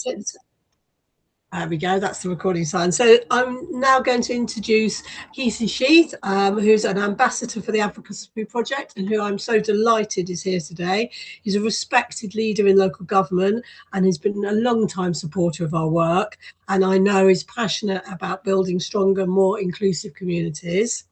There we go, that's the recording sign. So I'm now going to introduce Ketan Sheth, who's an ambassador for the Advocacy Project and who I'm so delighted is here today. He's a respected leader in local government and has been a long-time supporter of our work. And I know is passionate about building stronger, more inclusive communities.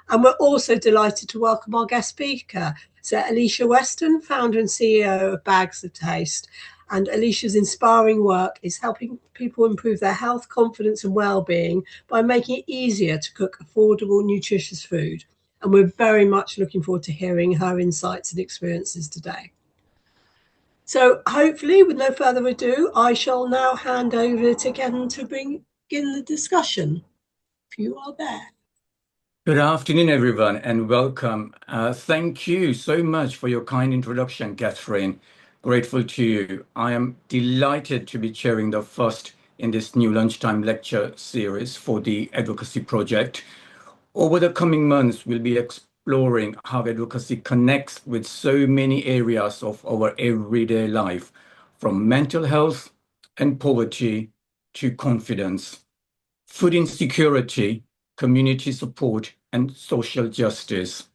And we're also delighted to welcome our guest speaker, so Alicia Weston, founder and CEO of Bags of Taste. And Alicia's inspiring work is helping people improve their health, confidence and well-being by making it easier to cook affordable, nutritious food. And we're very much looking forward to hearing her insights and experiences today. So hopefully, with no further ado, I shall now hand over to Ketan to begin the discussion, if you are there. Good afternoon, everyone, and welcome. Thank you so much for your kind introduction, Catherine. Grateful to you. I am delighted to be chairing the first in this new lunchtime lecture series for the Advocacy Project. Over the coming months, we'll be exploring how advocacy connects with so many areas of our everyday life, from mental health and poverty to confidence, food insecurity, community support, and social justice.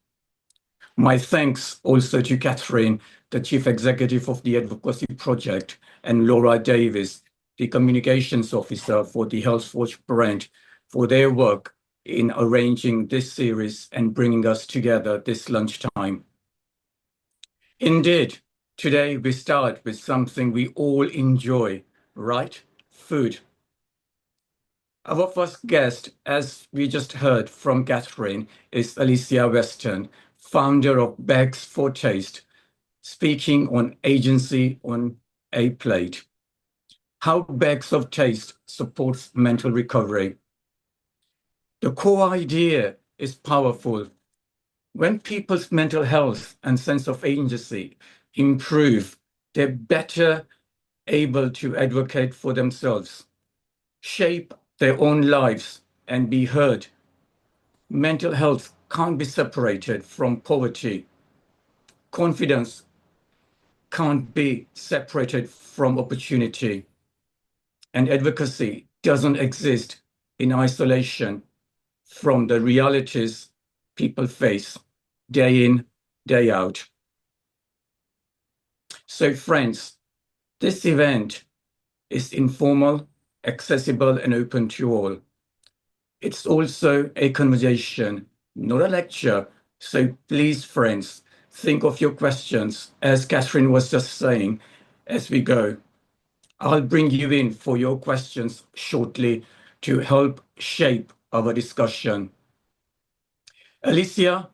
My thanks also to Catherine, the Chief Executive of the Advocacy Project, and Laura Davis, the Communications Officer for the HealthWatch brand, for their work in arranging this series and bringing us together this lunchtime. Indeed, today we start with something we all enjoy, right? Food. Our first guest, as we just heard from Catherine, is Alicia Weston, founder of Bags for Taste, speaking on agency on a plate. How Bags of Taste supports mental recovery. The core idea is powerful. When people's mental health and sense of agency improve, they're better able to advocate for themselves, shape their own lives, and be heard. Mental health can't be separated from poverty. Confidence can't be separated from opportunity. And advocacy doesn't exist in isolation from the realities people face day in, day out. So friends, this event is informal, accessible, and open to all. It's also a conversation, not a lecture. So please, friends, think of your questions, as Catherine was just saying, as we go. I'll bring you in for your questions shortly to help shape our discussion. Alicia,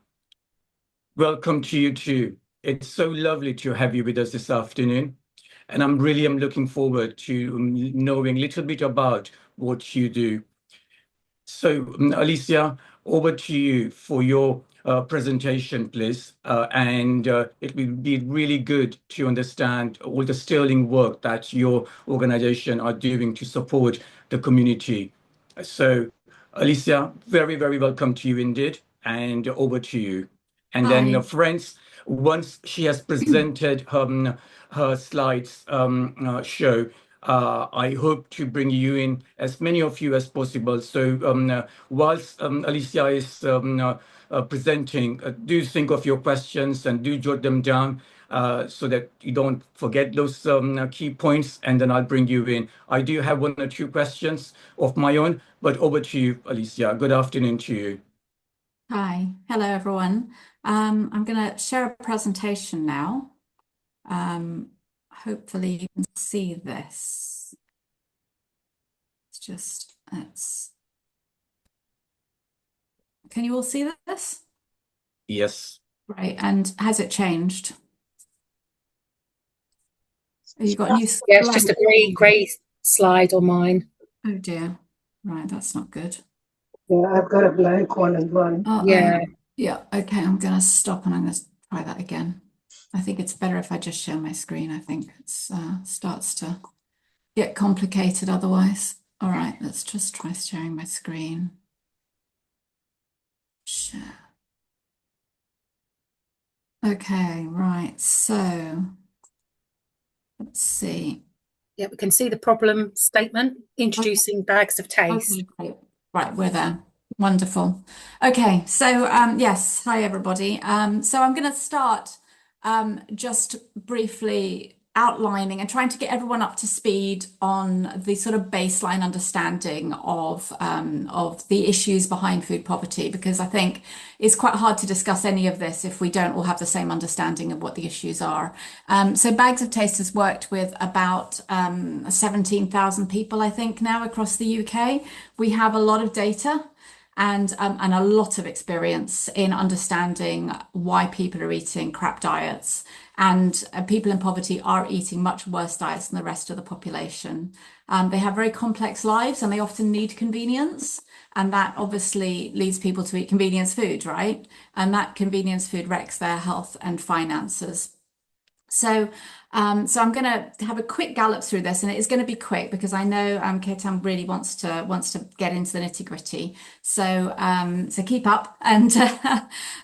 welcome to you too. It's so lovely to have you with us this afternoon. And I'm looking forward to knowing a little bit about what you do. So, Alicia, over to you for your presentation, please. It will be really good to understand all the sterling work that your organization are doing to support the community. So, Alicia, very, very welcome to you indeed, and over to you. And Hi. then, friends, once she has presented her slides show, I hope to bring you in as many of you as possible. So whilst Alicia is presenting, do think of your questions and do jot them down so that you don't forget those key points, and then I'll bring you in. I do have one or two questions of my own, but over to you, Alicia. Good afternoon to you. Hi, hello everyone. I'm going to share a presentation now. Hopefully you can see this. Can you all see this? Yes. Right, and has it changed? Have you got a new slide? Yeah, it's just a grey slide on mine. Oh dear. Right, that's not good. Yeah, I've got a blank one as well. Yeah. Yeah, okay, I'm going to stop and I'm going to try that again. I think it's better if I just share my screen. I think it starts to get complicated otherwise. All right, let's just try sharing my screen. Share. Okay, right, so let's see. Yeah, we can see the problem statement, introducing bags of taste. Okay, great. Right, we're there. Wonderful. Okay, so yes, hi everybody. So I'm going to start just briefly outlining and trying to get everyone up to speed on the sort of baseline understanding of the issues behind food poverty, because I think it's quite hard to discuss any of this if we don't all have the same understanding of what the issues are. So Bags of Taste has worked with about 17,000 people, I think, now across the UK. We have a lot of data and a lot of experience in understanding why people are eating crap diets. And people in poverty are eating much worse diets than the rest of the population. They have very complex lives and they often need convenience. And that obviously leads people to eat convenience food, right? And that convenience food wrecks their health and finances. So I'm going to have a quick gallop through this, and it is going to be quick because I know Ketan really wants to get into the nitty gritty. So keep up, and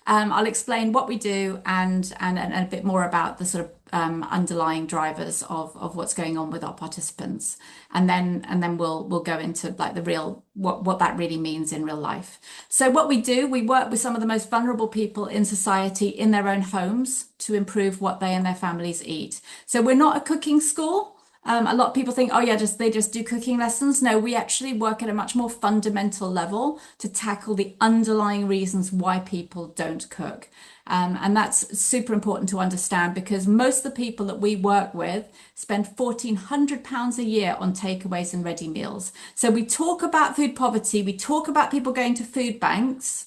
I'll explain what we do and a bit more about the sort of underlying drivers of what's going on with our participants, and then we'll go into like the real what that really means in real life. So what we do, we work with some of the most vulnerable people in society in their own homes to improve what they and their families eat. So we're not a cooking school. A lot of people think, oh yeah, they just do cooking lessons. No, we actually work at a much more fundamental level to tackle the underlying reasons why people don't cook. And that's super important to understand because most of the people that we work with spend £1,400 a year on takeaways and ready meals. So we talk about food poverty, we talk about people going to food banks,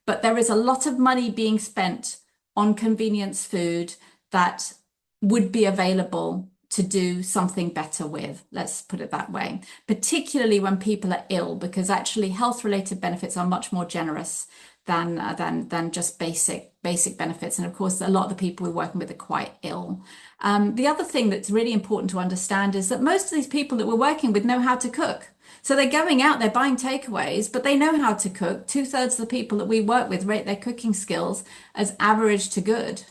but there is a lot of money being spent on convenience food that would be available to do something better with, let's put it that way, particularly when people are ill, because actually health-related benefits are much more generous than just basic benefits. And of course, a lot of the people we're working with are quite ill. The other thing that's really important to understand is that most of these people that we're working with know how to cook. So they're going out, they're buying takeaways, but they know how to cook. 2/3 of the people that we work with rate their cooking skills as average to good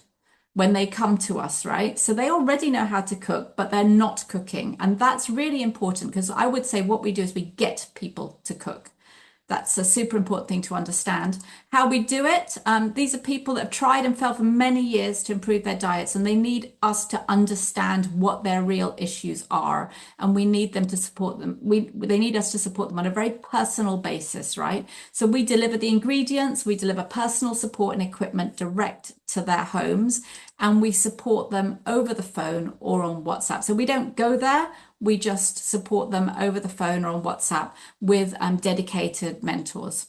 when they come to us, right? So they already know how to cook, but they're not cooking. And that's really important because I would say what we do is we get people to cook. That's a super important thing to understand. How we do it, these are people that have tried and failed for many years to improve their diets, and they need us to understand what their real issues are, and we need them to support them. They need us to support them on a very personal basis, right? So we deliver the ingredients, we deliver personal support and equipment direct to their homes, and we support them over the phone or on WhatsApp. So we don't go there, we just support them over the phone or on WhatsApp with dedicated mentors.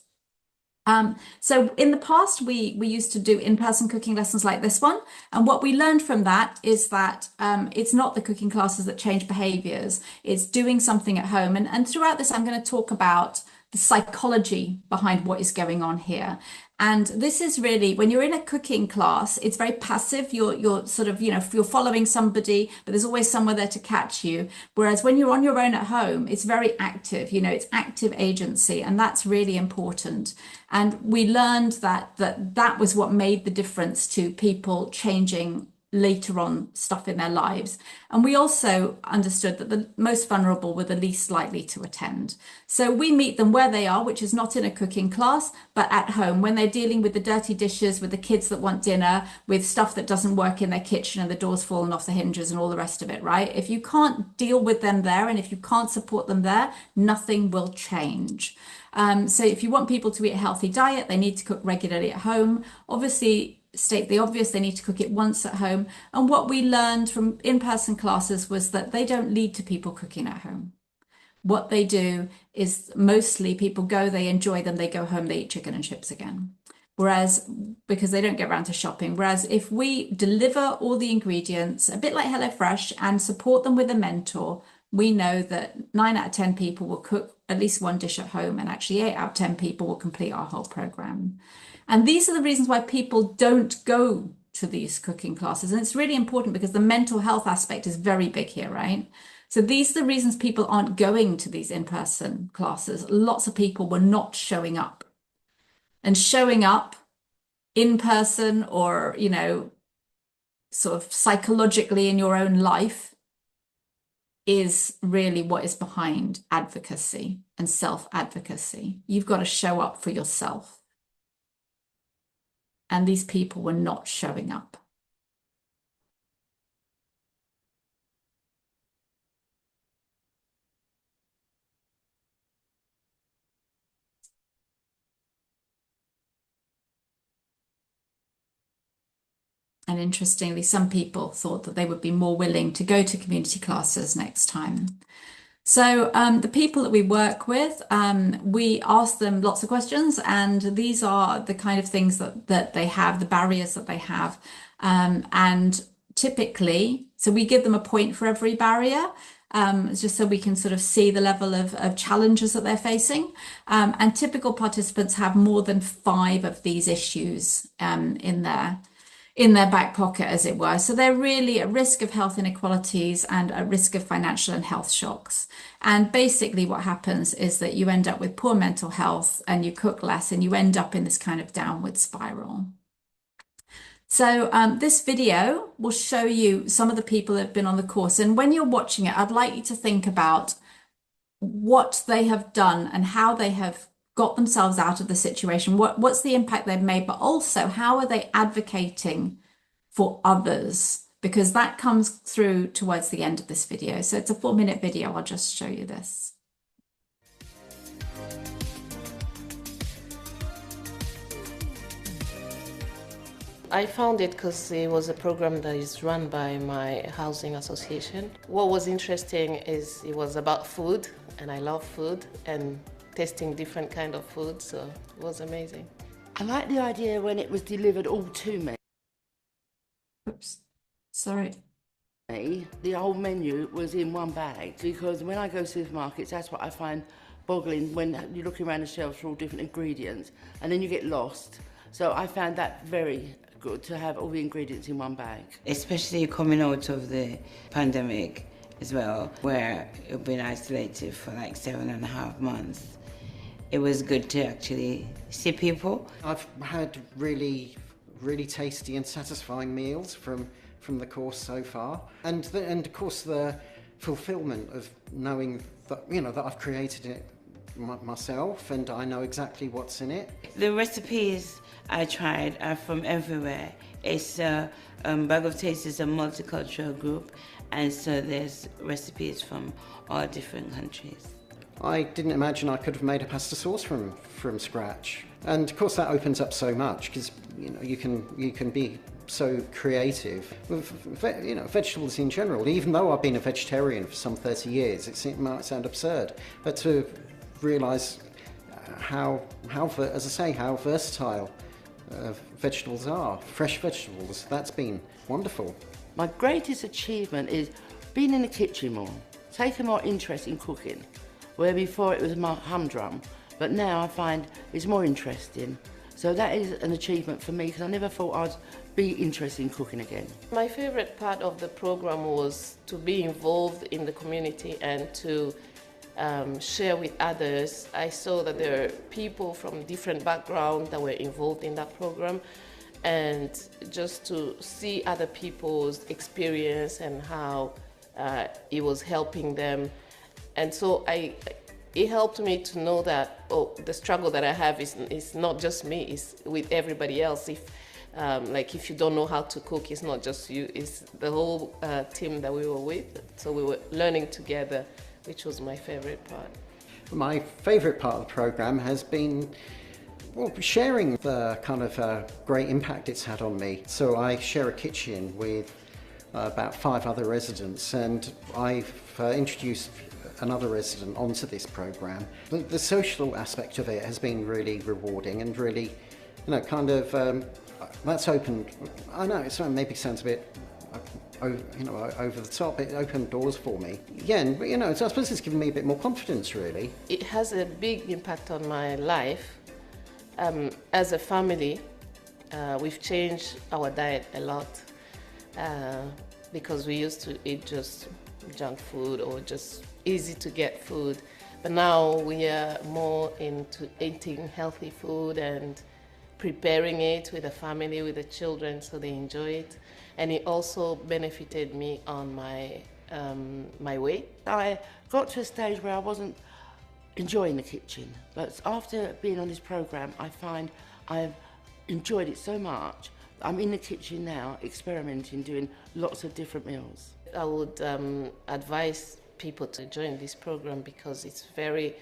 So in the past, we used to do in-person cooking lessons like this one. And what we learned from that is that it's not the cooking classes that change behaviors, it's doing something at home. And throughout this, I'm going to talk about the psychology behind what is going on here. And this is really, when you're in a cooking class, it's very passive. You're sort of, you're following somebody, but there's always somewhere there to catch you. Whereas when you're on your own at home, it's very active, it's active agency, and that's really important. And we learned that was what made the difference to people changing later on stuff in their lives. And we also understood that the most vulnerable were the least likely to attend. So we meet them where they are, which is not in a cooking class, but at home, when they're dealing with the dirty dishes, with the kids that want dinner, with stuff that doesn't work in their kitchen and the door's fallen off the hinges and all the rest of it, right? If you can't deal with them there and if you can't support them there, nothing will change. So if you want people to eat a healthy diet, they need to cook regularly at home. Obviously, state the obvious, they need to cook it once at home. And what we learned from in-person classes was that they don't lead to people cooking at home. What they do is mostly people go, they enjoy them, they go home, they eat chicken and chips again. Whereas, because they don't get around to shopping. Whereas if we deliver all the ingredients, a bit like HelloFresh, and support them with a mentor, we know that 9 out of 10 people will cook at least one dish at home, and actually 8 out of 10 people will complete our whole program. And these are the reasons why people don't go to these cooking classes. And it's really important because the mental health aspect is very big here, right? So these are the reasons people aren't going to these in-person classes. Lots of people were not showing up. And showing up in person or, sort of psychologically in your own life is really what is behind advocacy and self-advocacy. You've got to show up for yourself. And these people were not showing up. And interestingly, some people thought that they would be more willing to go to community classes next time. So the people that we work with, we ask them lots of questions, and these are the kind of things that they have, the barriers that they have. And typically, so we give them a point for every barrier, just so we can sort of see the level of challenges that they're facing. And typical participants have more than 5 of these issues in their back pocket, as it were. So they're really at risk of health inequalities and at risk of financial and health shocks. And basically what happens is that you end up with poor mental health and you cook less and you end up in this kind of downward spiral. So this video will show you some of the people that have been on the course. And when you're watching it, I'd like you to think about what they have done and how they have got themselves out of the situation. What's the impact they've made, but also how are they advocating for others? Because that comes through towards the end of this video. So it's a 4-minute video. I'll just show you this. I found it because it was a program that is run by my housing association. What was interesting is it was about food, and I love food, and testing different kind of food, so it was amazing. I like the idea when it was delivered all to me. Oops, sorry. The whole menu was in one bag, because when I go to supermarkets, that's what I find boggling, when you're looking around the shelves for all different ingredients, and then you get lost. So I found that very good to have all the ingredients in one bag. Especially coming out of the pandemic as well, where you've been isolated for like 7.5 months. It was good to actually see people. I've had really tasty and satisfying meals from the course so far, and of course the fulfilment of knowing that, you know, that I've created it myself and I know exactly what's in it. The recipes I tried are from everywhere. It's Bag of Taste is a multicultural group, and so there's recipes from all different countries. I didn't imagine I could have made a pasta sauce from scratch, and of course that opens up so much, because you know you can be so creative with, you know, vegetables in general. Even though I've been a vegetarian for some 30 years, it might sound absurd, but to realise how as I say, how versatile vegetables are, fresh vegetables, that's been wonderful. My greatest achievement is being in the kitchen more, taking more interest in cooking, where before it was my humdrum, but now I find it's more interesting. So that is an achievement for me, because I never thought I'd be interested in cooking again. My favorite part of the program was to be involved in the community and to share with others. I saw that there are people from different backgrounds that were involved in that program, and just to see other people's experience and how it was helping them. And so it helped me to know that, oh, the struggle that I have is not just me, it's with everybody else. If you don't know how to cook, it's not just you, it's the whole team that we were with. So we were learning together, which was my favorite part. My favourite part of the programme has been, well, sharing the kind of great impact it's had on me. So I share a kitchen with about 5 other residents, and I've introduced another resident onto this programme. The social aspect of it has been really rewarding and really, you know, kind of, that's opened, I know it maybe sounds a bit, you know, over the top. It opened doors for me. Yeah, and you know, I suppose it's given me a bit more confidence, really. It has a big impact on my life. As a family, we've changed our diet a lot because we used to eat just junk food or just easy to get food. But now we are more into eating healthy food and preparing it with the family, with the children, so they enjoy it. And it also benefited me on my my way. I got to a stage where I wasn't enjoying the kitchen, but after being on this programme, I find I've enjoyed it so much. I'm in the kitchen now, experimenting, doing lots of different meals. I would advise people to join this program because it's very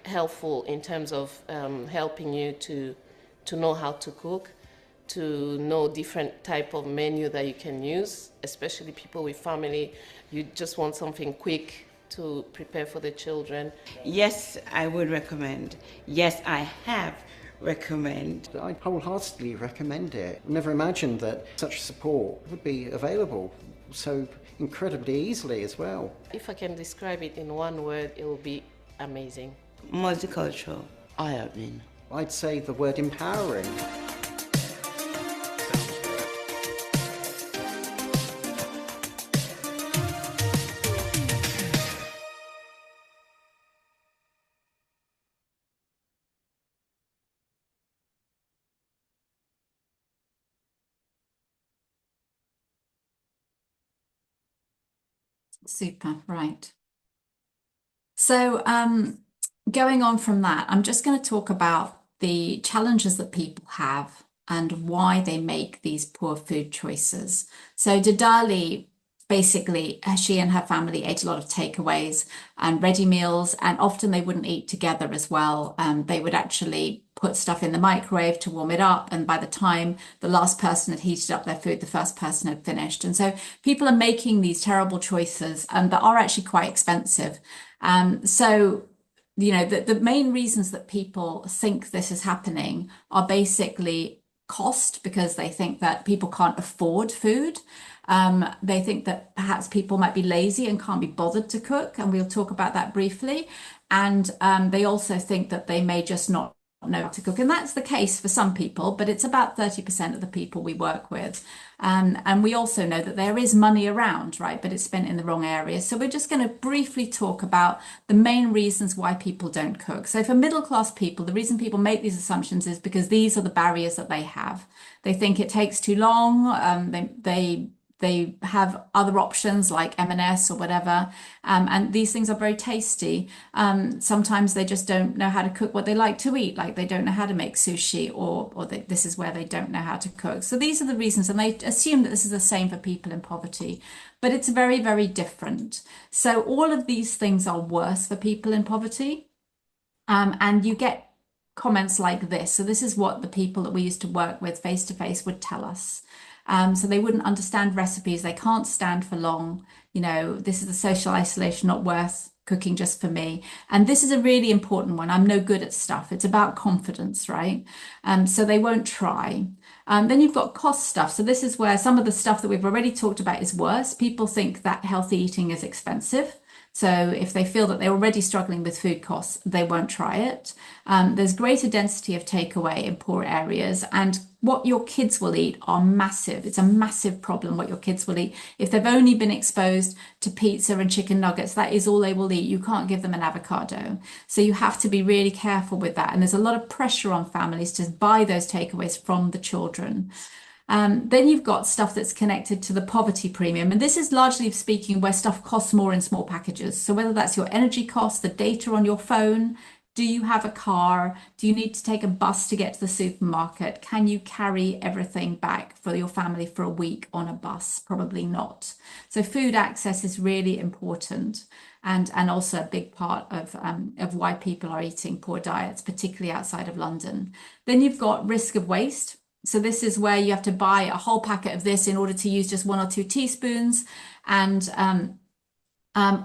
helpful in terms of helping you to know how to cook, to know different type of menu that you can use, especially people with family. You just want something quick to prepare for the children. Yes, I would recommend. Yes, I have recommend. I wholeheartedly recommend it. Never imagined that such support would be available so incredibly easily as well. If I can describe it in one word, it will be amazing. Multicultural. Eye-opening. I'd say the word empowering. Super, right. So going on from that, I'm just going to talk about the challenges that people have and why they make these poor food choices. So Didali, basically, she and her family ate a lot of takeaways and ready meals, and often they wouldn't eat together as well. They would actually put stuff in the microwave to warm it up, and by the time the last person had heated up their food, the first person had finished. And so people are making these terrible choices that are actually quite expensive. So you know, the main reasons that people think this is happening are basically cost, because they think that people can't afford food. They think that perhaps people might be lazy and can't be bothered to cook, and we'll talk about that briefly. And they also think that they may just not know how to cook. And that's the case for some people, but it's about 30% of the people we work with. And we also know that there is money around, right? But it's spent in the wrong areas. So we're just going to briefly talk about the main reasons why people don't cook. So for middle class people, the reason people make these assumptions is because these are the barriers that they have. They think it takes too long. They have other options like M&S or whatever, and these things are very tasty. Sometimes they just don't know how to cook what they like to eat, like they don't know how to make sushi, or this is where they don't know how to cook. So these are the reasons, and they assume that this is the same for people in poverty, but it's very, very different. So all of these things are worse for people in poverty, and you get comments like this. So this is what the people that we used to work with face to face would tell us. So they wouldn't understand recipes. They can't stand for long. You know, this is the social isolation, not worth cooking just for me. And this is a really important one. I'm no good at stuff. It's about confidence, right? So they won't try. Then you've got cost stuff. So this is where some of the stuff that we've already talked about is worse. People think that healthy eating is expensive. So if they feel that they're already struggling with food costs, they won't try it. There's greater density of takeaway in poor areas, and what your kids will eat are massive. It's a massive problem what your kids will eat. If they've only been exposed to pizza and chicken nuggets, that is all they will eat. You can't give them an avocado. So you have to be really careful with that. And there's a lot of pressure on families to buy those takeaways from the children. Then you've got stuff that's connected to the poverty premium. And this is largely speaking where stuff costs more in small packages. So whether that's your energy costs, the data on your phone, do you have a car? Do you need to take a bus to get to the supermarket? Can you carry everything back for your family for a week on a bus? Probably not. So food access is really important, and also a big part of why people are eating poor diets, particularly outside of London. Then you've got risk of waste. So this is where you have to buy a whole packet of this in order to use just 1 or 2 teaspoons, and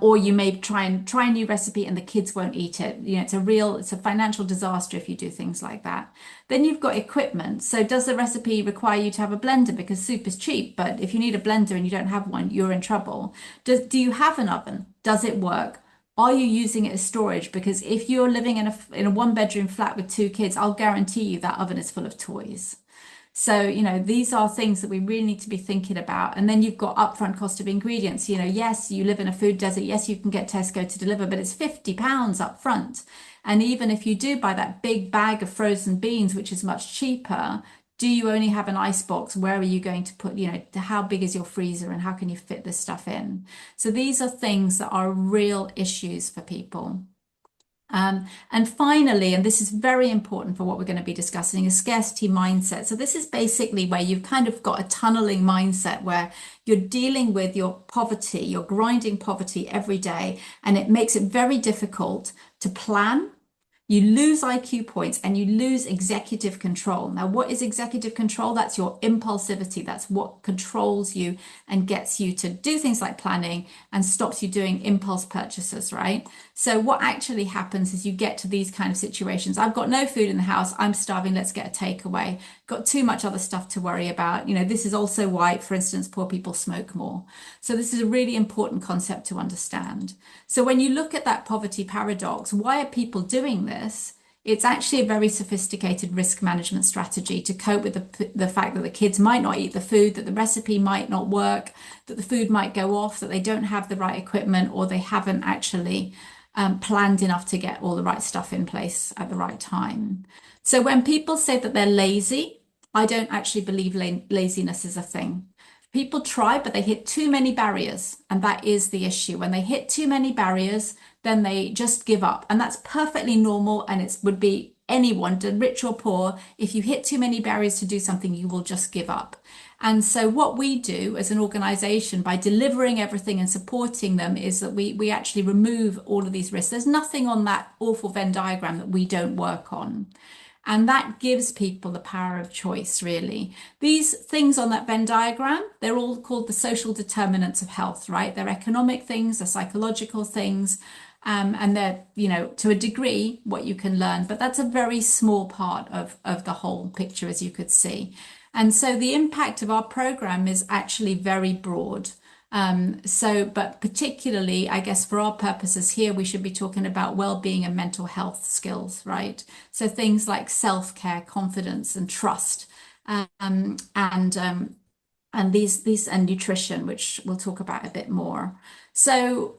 or you may try a new recipe and the kids won't eat it. You know, it's a financial disaster if you do things like that. Then you've got equipment. So does the recipe require you to have a blender? Because soup is cheap, but if you need a blender and you don't have one, you're in trouble. Do you have an oven? Does it work? Are you using it as storage? Because if you're living in a 1-bedroom flat with 2 kids, I'll guarantee you that oven is full of toys. So, you know, these are things that we really need to be thinking about. And then you've got upfront cost of ingredients. You know, yes, you live in a food desert. Yes, you can get Tesco to deliver, but it's £50 up front. And even if you do buy that big bag of frozen beans, which is much cheaper, Do you only have an ice box? Where are you going to put, how big is your freezer and how can you fit this stuff in? So these are things that are real issues for people. And finally, and this is very important for what we're going to be discussing, is scarcity mindset. So this is basically where you've kind of got a tunneling mindset where you're dealing with your poverty, you're grinding poverty every day, and it makes it very difficult to plan. You lose IQ points and you lose executive control. Now, what is executive control? That's your impulsivity. That's what controls you and gets you to do things like planning and stops you doing impulse purchases, right? So what actually happens is you get to these kind of situations. I've got no food in the house. I'm starving. Let's get a takeaway. Got too much other stuff to worry about. This is also why, for instance, poor people smoke more. So this is a really important concept to understand. So when you look at that poverty paradox, why are people doing this? It's actually a very sophisticated risk management strategy to cope with the fact that the kids might not eat the food, that the recipe might not work, that the food might go off, that they don't have the right equipment, or they haven't actually planned enough to get all the right stuff in place at the right time. So when people say that they're lazy, I don't actually believe laziness is a thing. People try, but they hit too many barriers, and that is the issue. When they hit too many barriers, then they just give up, and that's perfectly normal, and it would be anyone, rich or poor. If you hit too many barriers to do something, you will just give up. And so what we do as an organization by delivering everything and supporting them is that we actually remove all of these risks. There's nothing on that awful Venn diagram that we don't work on. And that gives people the power of choice, really. These things on that Venn diagram, they're all called the social determinants of health, right? They're economic things, they're psychological things, and they're, to a degree, what you can learn. But that's a very small part of the whole picture, as you could see. And so the impact of our program is actually very broad. But particularly, I guess for our purposes here, we should be talking about well-being and mental health skills, right? So things like self-care, confidence, and trust, and these and nutrition, which we'll talk about a bit more. So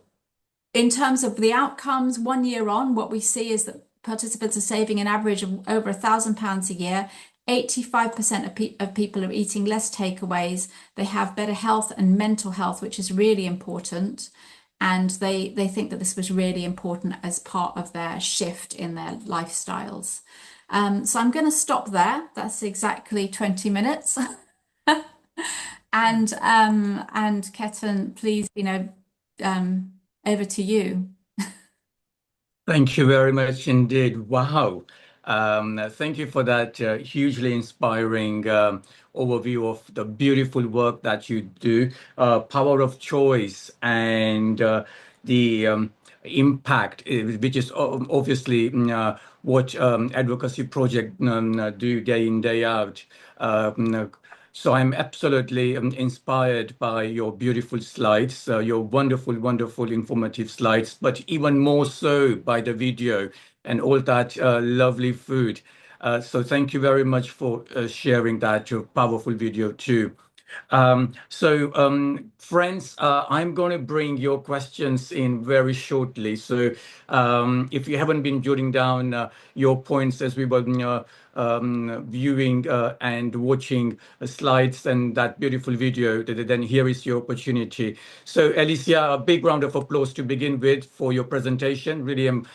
in terms of the outcomes, 1 year on, what we see is that participants are saving an average of over £1,000 a year. 85% of people are eating less takeaways. They have better health and mental health, which is really important. And they think that this was really important as part of their shift in their lifestyles. So I'm going to stop there. That's exactly 20 minutes. And Ketan, please, over to you. Thank you very much indeed. Wow. Thank you for that hugely inspiring overview of the beautiful work that you do, power of choice, and the impact, which is obviously what Advocacy Project do day in, day out. So I'm absolutely inspired by your beautiful slides, your wonderful, wonderful, informative slides, but even more so by the video and all that lovely food. So thank you very much for sharing that powerful video too. Friends, I'm going to bring your questions in very shortly. So if you haven't been jotting down your points as we were viewing and watching slides and that beautiful video, then here is your opportunity. So Alicia, a big round of applause to begin with for your presentation. Really am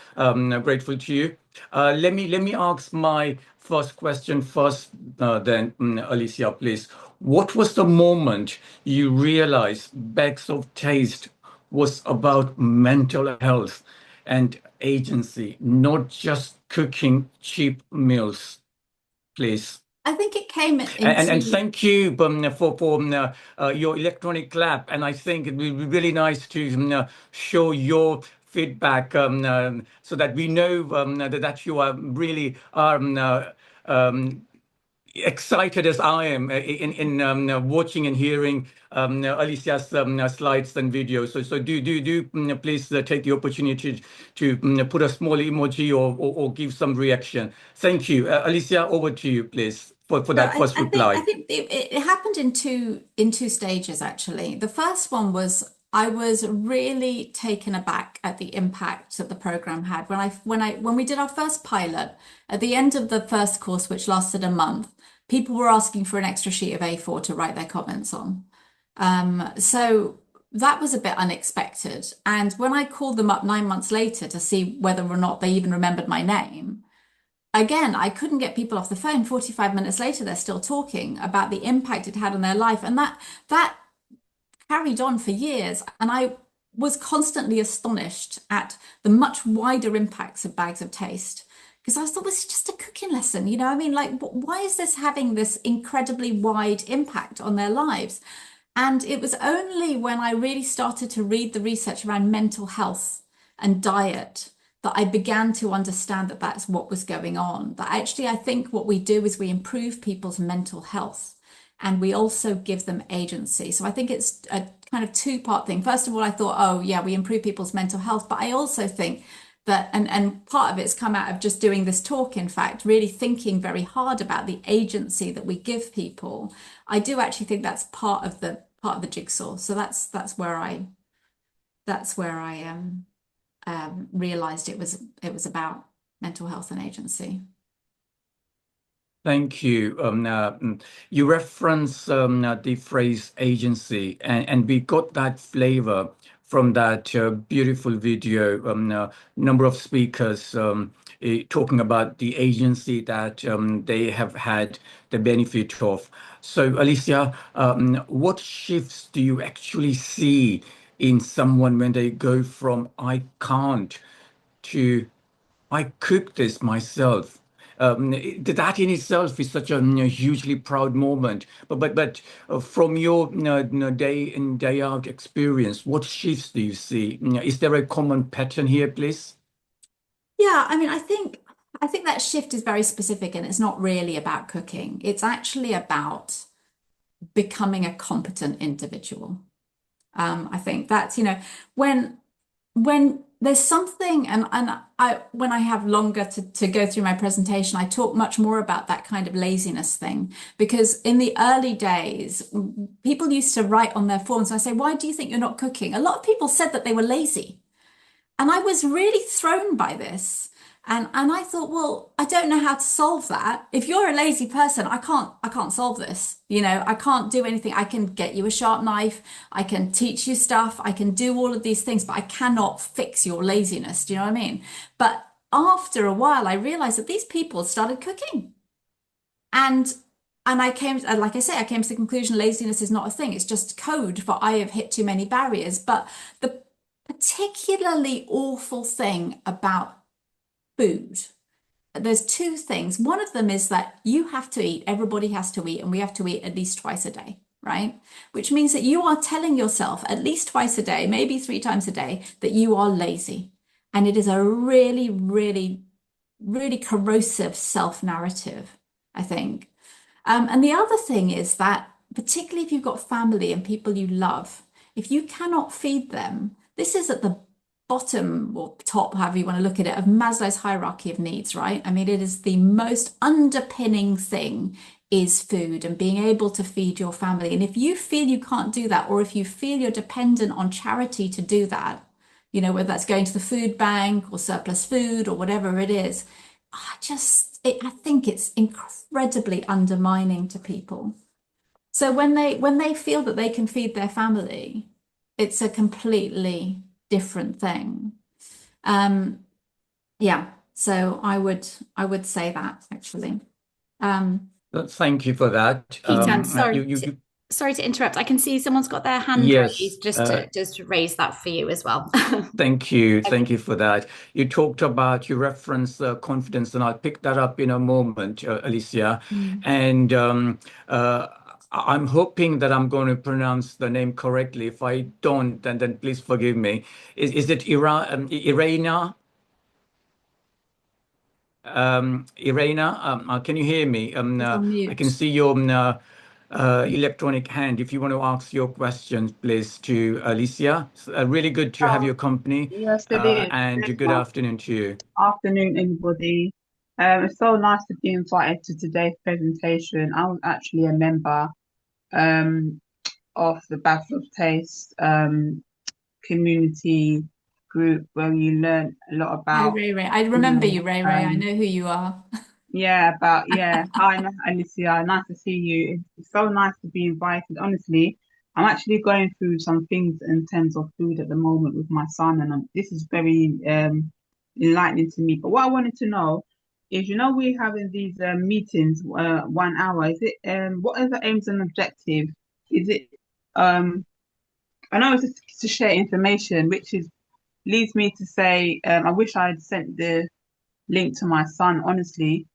grateful to you. Let me ask my first question first, then Alicia, please. What was the moment you realized Bags of Taste was about mental health and agency, not just cooking cheap meals, please? I think it came and thank you for your electronic clap. And I think it would be really nice to show your feedback so that we know that you are really excited as I am in watching and hearing Alicia's slides and videos. So do please take the opportunity to put a small emoji or give some reaction. Thank you. Alicia, over to you, please, for that first reply. I think it happened in two stages, actually. The first one was I was really taken aback at the impact that the program had. When we did our first pilot, at the end of the first course, which lasted a month, people were asking for an extra sheet of A4 to write their comments on. So that was a bit unexpected. And when I called them up 9 months later to see whether or not they even remembered my name, again, I couldn't get people off the phone. 45 minutes later, they're still talking about the impact it had on their life. And that carried on for years. And I was constantly astonished at the much wider impacts of bags of taste. Because I thought, this is just a cooking lesson, you know? I mean, like, why is this having this incredibly wide impact on their lives? And it was only when I really started to read the research around mental health and diet that I began to understand that that's what was going on. That actually, I think what we do is we improve people's mental health and we also give them agency. So I think it's a kind of two-part thing. First of all, I thought, oh yeah, we improve people's mental health, but I also think that, and part of it's come out of just doing this talk, in fact, really thinking very hard about the agency that we give people. I do actually think that's part of the jigsaw. So that's where I realized it was about mental health and agency. Thank you. You reference the phrase agency, and we got that flavor from that beautiful video. Number of speakers talking about the agency that they have had the benefit of. So, Alicia, what shifts do you actually see in someone when they go from "I can't" to "I cook this myself"? That in itself is such a hugely proud moment. But from your day in day out experience, what shifts do you see? Is there a common pattern here, please? Yeah, I mean, I think that shift is very specific and it's not really about cooking. It's actually about becoming a competent individual. I think that's, when there's something, and when I have longer to go through my presentation, I talk much more about that kind of laziness thing, because in the early days, people used to write on their forms, and I say, why do you think you're not cooking? A lot of people said that they were lazy. And I was really thrown by this. And I thought, well, I don't know how to solve that. If you're a lazy person, I can't solve this. I can't do anything. I can get you a sharp knife. I can teach you stuff. I can do all of these things, but I cannot fix your laziness. Do you know what I mean? But after a while, I realized that these people started cooking. And I came, like I say, I came to the conclusion laziness is not a thing. It's just code for I have hit too many barriers. But the particularly awful thing about food, there's two things. One of them is that you have to eat, everybody has to eat, and we have to eat at least twice a day, right? Which means that you are telling yourself at least twice a day, maybe 3 times a day, that you are lazy. And it is a really, really, really corrosive self-narrative, I think. And the other thing is that, particularly if you've got family and people you love, if you cannot feed them, this is at the bottom or top, however you want to look at it, of Maslow's hierarchy of needs, right? I mean, it is the most underpinning thing is food and being able to feed your family. And if you feel you can't do that, or if you feel you're dependent on charity to do that, whether that's going to the food bank or surplus food or whatever it is, I think it's incredibly undermining to people. So when they feel that they can feed their family, it's a completely different thing. Yeah, so I would say that actually. Thank you for that. Ketan, sorry to interrupt. I can see someone's got their hand raised, just to raise that for you as well. Thank you for that. You referenced confidence, and I'll pick that up in a moment, Alicia. And I'm hoping that I'm going to pronounce the name correctly. If I don't, then please forgive me. Is it Irena? Irena, can you hear me? I can see your electronic hand. If you want to ask your questions, please, to Alicia. It's really good to have your company. Yes, it is. And good afternoon to you. Afternoon, everybody. It's so nice to be invited to today's presentation. I was actually a member of the Bags of Taste community group where you learn a lot about. Hi, Ray. I remember you, Ray. I know who you are. Hi, Alicia. Nice to see you. It's so nice to be invited. Honestly, I'm actually going through some things in terms of food at the moment with my son, and this is very enlightening to me. But what I wanted to know is, we're having these meetings, 1 hour. Is it what are the aims and objective? Is it I know it's just to share information, which is leads me to say, I wish I had sent the link to my son. Honestly,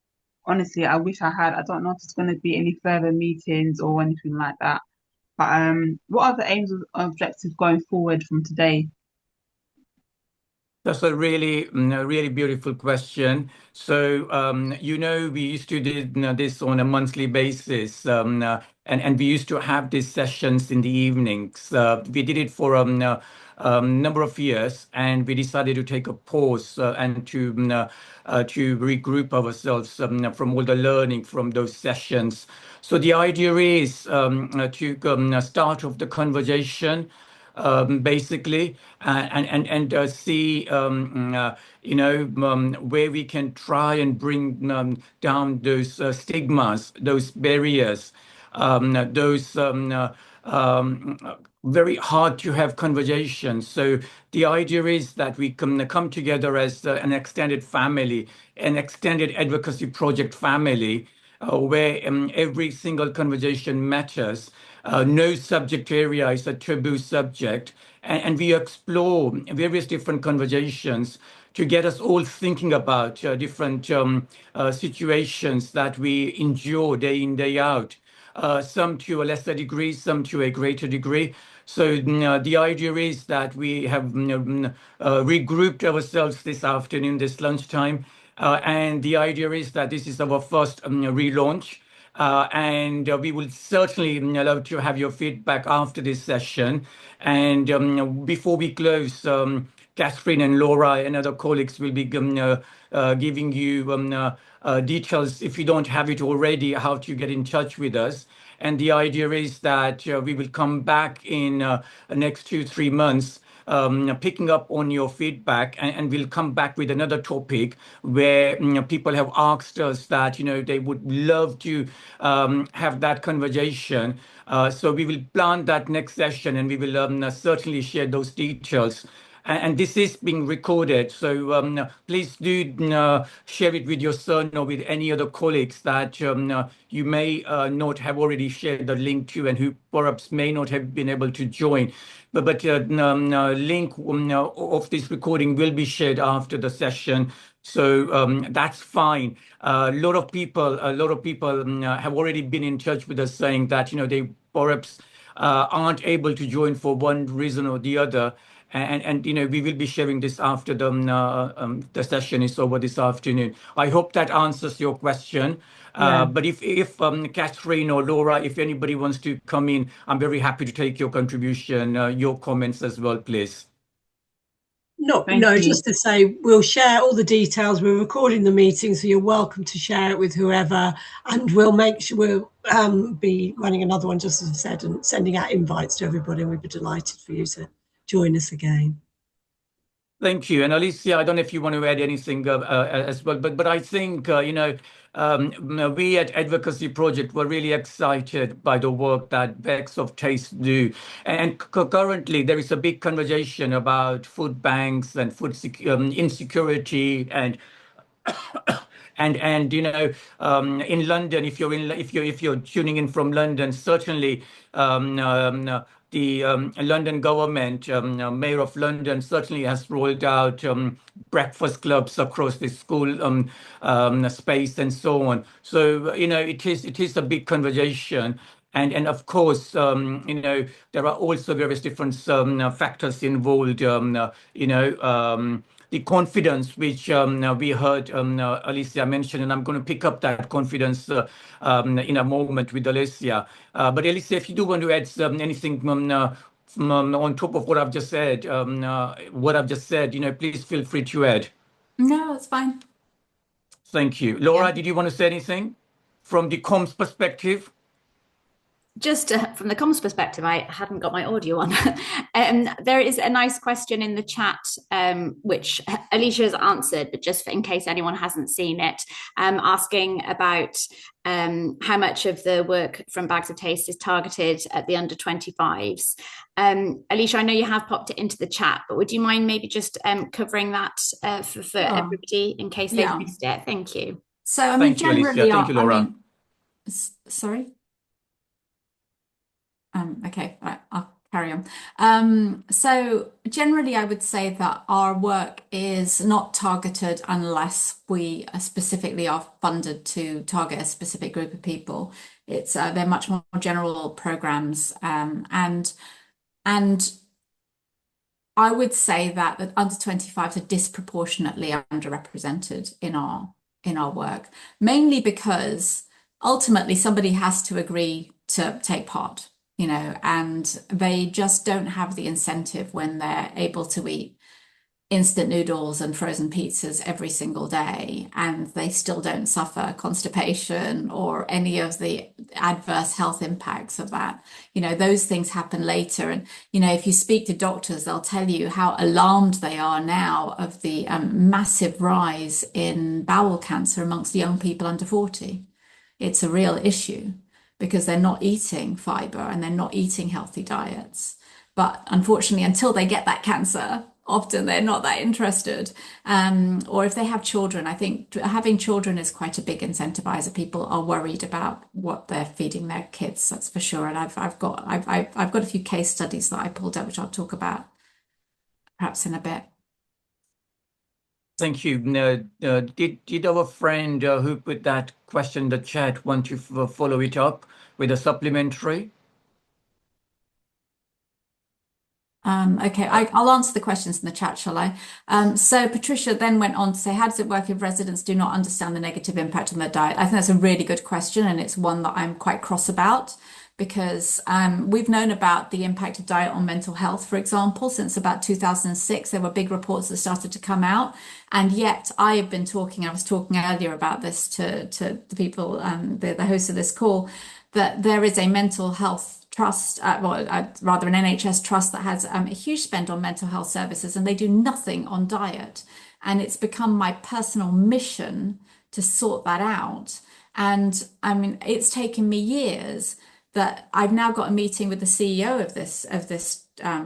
I wish I had. I don't know if it's going to be any further meetings or anything like that. But what are the aims and objectives going forward from today? That's a really beautiful question. So, we used to do this on a monthly basis, and we used to have these sessions in the evenings. We did it for number of years, and we decided to take a pause and to regroup ourselves from all the learning from those sessions. So the idea is to start off the conversation basically, and see where we can try and bring down those stigmas, those barriers, those very hard to have conversations. So the idea is that we come together as an extended family, an extended advocacy project family, where every single conversation matters. No subject area is a taboo subject, and we explore various different conversations to get us all thinking about different situations that we endure day in, day out. Some to a lesser degree, some to a greater degree. So the idea is that we have regrouped ourselves this afternoon, this lunchtime, and the idea is that this is our first relaunch. And we will certainly love to have your feedback after this session. And before we close, Catherine and Laura and other colleagues will be giving you details, if you don't have it already, how to get in touch with us. And the idea is that we will come back in the next 2-3 months, picking up on your feedback, and we'll come back with another topic where people have asked us that they would love to have that conversation. So we will plan that next session, and we will certainly share those details. And this is being recorded, so please do share it with your son or with any other colleagues that you may not have already shared the link to, and who perhaps may not have been able to join. But link of this recording will be shared after the session, so that's fine. A lot of people have already been in touch with us saying that they perhaps aren't able to join for one reason or the other. And we will be sharing this after the session is over this afternoon. I hope that answers your question. But if Catherine or Laura, if anybody wants to come in, I'm very happy to take your contribution, your comments as well, please. Just to say, we'll share all the details. We're recording the meeting, so you're welcome to share it with whoever, and we'll make sure we'll be running another one, just as I said, and sending out invites to everybody, and we'd be delighted for you to join us again. Thank you. And Alicia, I don't know if you want to add anything as well, but I think, we at Advocacy Project were really excited by the work that Bags of Taste do. And currently, there is a big conversation about food banks and food insecurity and in London, if you're tuning in from London, certainly the London government, Mayor of London, certainly has rolled out breakfast clubs across the school space and so on. So it is a big conversation. And of course, there are also various different factors involved. The confidence which we heard Alicia mention, and I'm going to pick up that confidence in a moment with Alicia. But Alicia, if you do want to add anything on top of what I've just said, please feel free to add. No, that's fine. Thank you. Laura, did you want to say anything from the comms perspective? just from the comms perspective, I hadn't got my audio on. There is a nice question in the chat, which Alicia has answered, but just in case anyone hasn't seen it, asking about how much of the work from Bags of Taste is targeted at the under 25s. Alicia, I know you have popped it into the chat, but would you mind maybe just covering that for everybody in case they've missed it? Thank you. So, I mean, generally, Thank you, Laura. I mean, sorry. Okay, right, I'll carry on. So generally, I would say that our work is not targeted unless we specifically are funded to target a specific group of people. They're much more general programs, and I would say that under 25s are disproportionately underrepresented in our work, mainly because ultimately somebody has to agree to take part. And they just don't have the incentive when they're able to eat instant noodles and frozen pizzas every single day, and they still don't suffer constipation or any of the adverse health impacts of that. Those things happen later. And, if you speak to doctors, they'll tell you how alarmed they are now of the massive rise in bowel cancer amongst young people under 40. It's a real issue, because they're not eating fiber and they're not eating healthy diets. But unfortunately, until they get that cancer, often they're not that interested. Or if they have children, I think having children is quite a big incentivizer. People are worried about what they're feeding their kids, that's for sure. And I've got a few case studies that I pulled up, which I'll talk about perhaps in a bit. Thank you. Did our friend who put that question in the chat want to follow it up with a supplementary? Okay, I'll answer the questions in the chat, shall I? So Patricia then went on to say, how does it work if residents do not understand the negative impact on their diet? I think that's a really good question, and it's one that I'm quite cross about, because we've known about the impact of diet on mental health, for example, since about 2006. There were big reports that started to come out, and yet I was talking earlier about this to the people, the hosts of this call, that there is a mental health trust, rather an NHS trust that has a huge spend on mental health services, and they do nothing on diet. And it's become my personal mission to sort that out. And I mean, it's taken me years, that I've now got a meeting with the CEO of this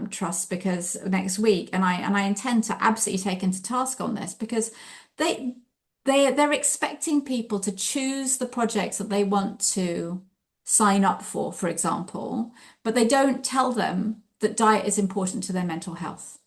trust because next week, and I intend to absolutely take him to task on this, because they're expecting people to choose the projects that they want to sign up for example, but they don't tell them that diet is important to their mental health.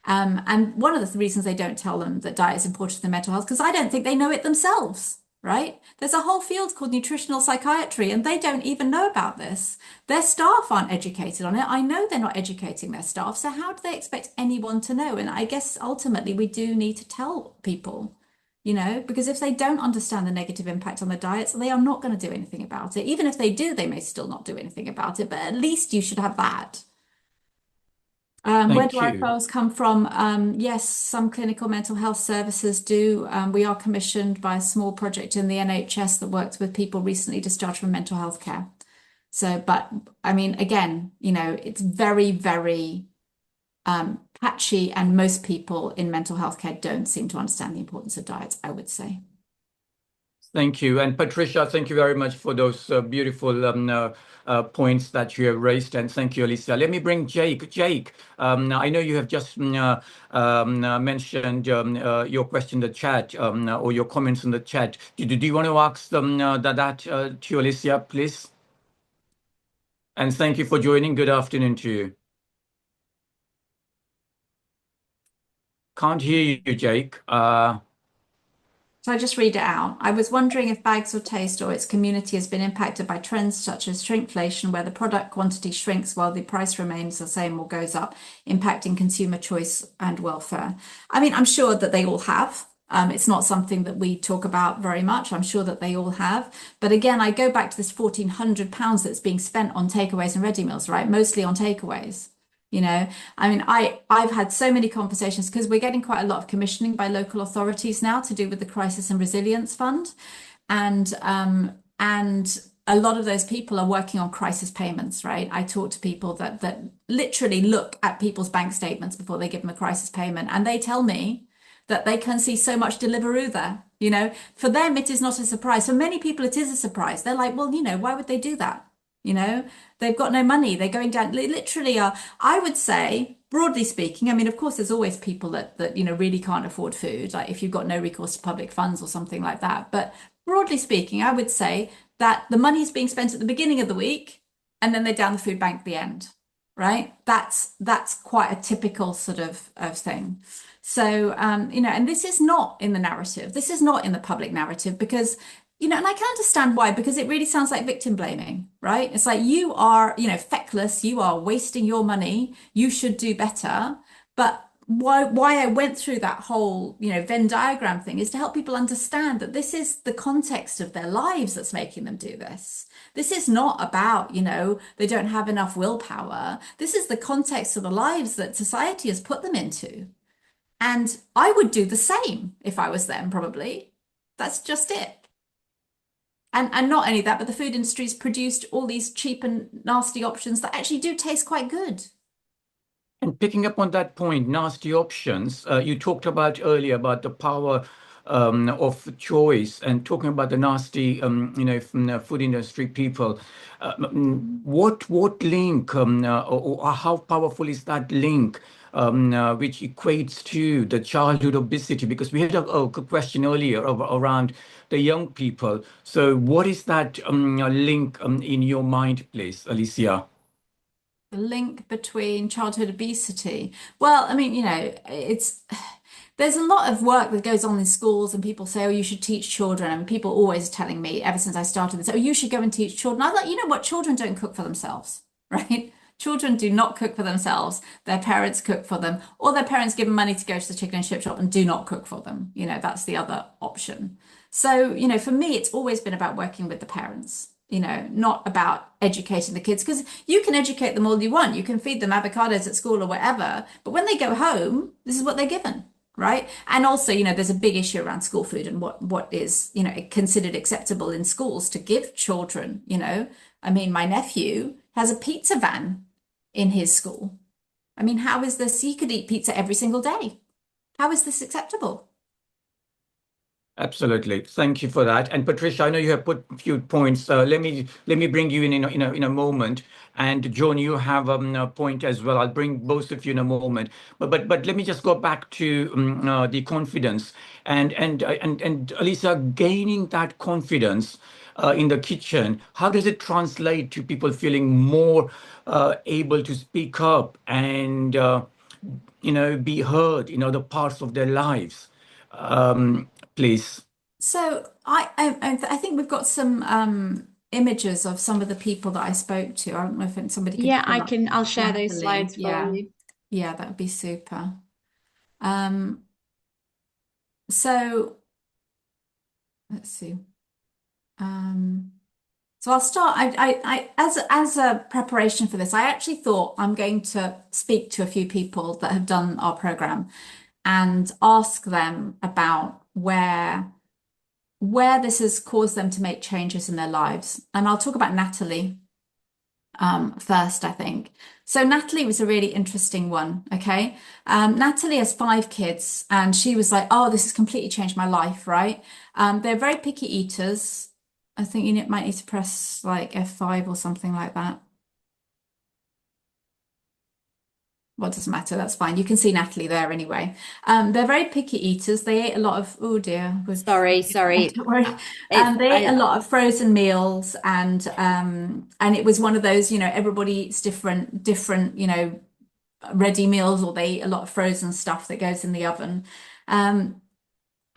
And one of the reasons they don't tell them that diet is important to their mental health, because I don't think they know it themselves. Right? There's a whole field called nutritional psychiatry, and they don't even know about this. Their staff aren't educated on it. I know they're not educating their staff. So how do they expect anyone to know? And I guess ultimately we do need to tell people, because if they don't understand the negative impact on their diets, they are not going to do anything about it. Even if they do, they may still not do anything about it, but at least you should have that. Where do our referrals come from? Yes, some clinical mental health services do. We are commissioned by a small project in the NHS that works with people recently discharged from mental health care. So, but I mean, again, it's very, very patchy, and most people in mental health care don't seem to understand the importance of diets, I would say. Thank you. And Patricia, thank you very much for those beautiful points that you have raised. And thank you, Alicia. Let me bring Jake. Jake, I know you have just mentioned your question in the chat, or your comments in the chat. Do you want to ask them that to Alicia, please? And thank you for joining. Good afternoon to you. Can't hear you, Jake. So I just read it out. I was wondering if Bags of Taste or its community has been impacted by trends such as shrinkflation, where the product quantity shrinks while the price remains the same or goes up, impacting consumer choice and welfare. I mean, I'm sure that they all have. It's not something that we talk about very much. I'm sure that they all have. But again, I go back to this £1,400 that's being spent on takeaways and ready meals, right? Mostly on takeaways. I mean, I've had so many conversations, because we're getting quite a lot of commissioning by local authorities now to do with the Crisis and Resilience Fund. And a lot of those people are working on crisis payments, right? I talk to people that literally look at people's bank statements before they give them a crisis payment, and they tell me that they can see so much Deliveroo there. You know, for them, it is not a surprise. For many people, it is a surprise. They're like, well, you know, why would they do that? You know, they've got no money. They're going down, they literally are. I would say, broadly speaking, I mean, of course, there's always people that, you know, really can't afford food, like if you've got no recourse to public funds or something like that. But broadly speaking, I would say that the money is being spent at the beginning of the week and then they're down the food bank at the end, right? That's quite a typical sort of thing. So, you know, and this is not in the narrative. This is not in the public narrative because, you know, and I can understand why, because it really sounds like victim blaming, right? It's like you are, you know, feckless, you are wasting your money, you should do better. But why I went through that whole, you know, Venn diagram thing is to help people understand that this is the context of their lives that's making them do this. This is not about, you know, they don't have enough willpower. This is the context of the lives that society has put them into. And I would do the same if I was them, probably. That's just it. And not only that, but the food industry's produced all these cheap and nasty options that actually do taste quite good. And picking up on that point, nasty options, you talked about earlier about the power of choice and talking about the nasty, you know, from the food industry people. What link or how powerful is that link which equates to the childhood obesity? Because we had a question earlier around the young people. So what is that link in your mind, please, Alicia? The link between childhood obesity. Well, I mean, you know, there's a lot of work that goes on in schools and people say, oh, you should teach children. And people always telling me ever since I started this, oh, you should go and teach children. I thought, you know what? Children don't cook for themselves, right? Children do not cook for themselves. Their parents cook for them, or their parents give them money to go to the chicken and chip shop and do not cook for them. You know, that's the other option. So, you know, for me, it's always been about working with the parents. You know, not about educating the kids, because you can educate them all you want. You can feed them avocados at school or whatever, but when they go home, this is what they're given, right? And also, you know, there's a big issue around school food and what is, you know, considered acceptable in schools to give children, you know. I mean, my nephew has a pizza van in his school. I mean, how is this? He could eat pizza every single day. How is this acceptable? Absolutely. Thank you for that. And Patricia, I know you have put a few points. Let me bring you in a moment. And John, you have a point as well. I'll bring both of you in a moment. But let me just go back to the confidence and Alicia, gaining that confidence in the kitchen. How does it translate to people feeling more able to speak up and you know, be heard in other parts of their lives? Please. So I think we've got some images of some of the people that I spoke to. I don't know if somebody could Yeah, pull up I'll share those Natalie. slides for you. Yeah, that would be super. So let's see. So I'll start. I as a preparation for this, I actually thought I'm going to speak to a few people that have done our program and ask them about where this has caused them to make changes in their lives. And I'll talk about Natalie first, I think. So Natalie was a really interesting one, okay? Natalie has 5 kids and she was like, oh, this has completely changed my life, right? They're very picky eaters. I think you might need to press like F5 or something like that. Well, it doesn't matter, that's fine. You can see Natalie there anyway. They're very picky eaters. They ate a lot of, oh dear. Sorry. Don't worry. They ate a lot of frozen meals and it was one of those, you know, everybody eats different, you know, ready meals, or they eat a lot of frozen stuff that goes in the oven.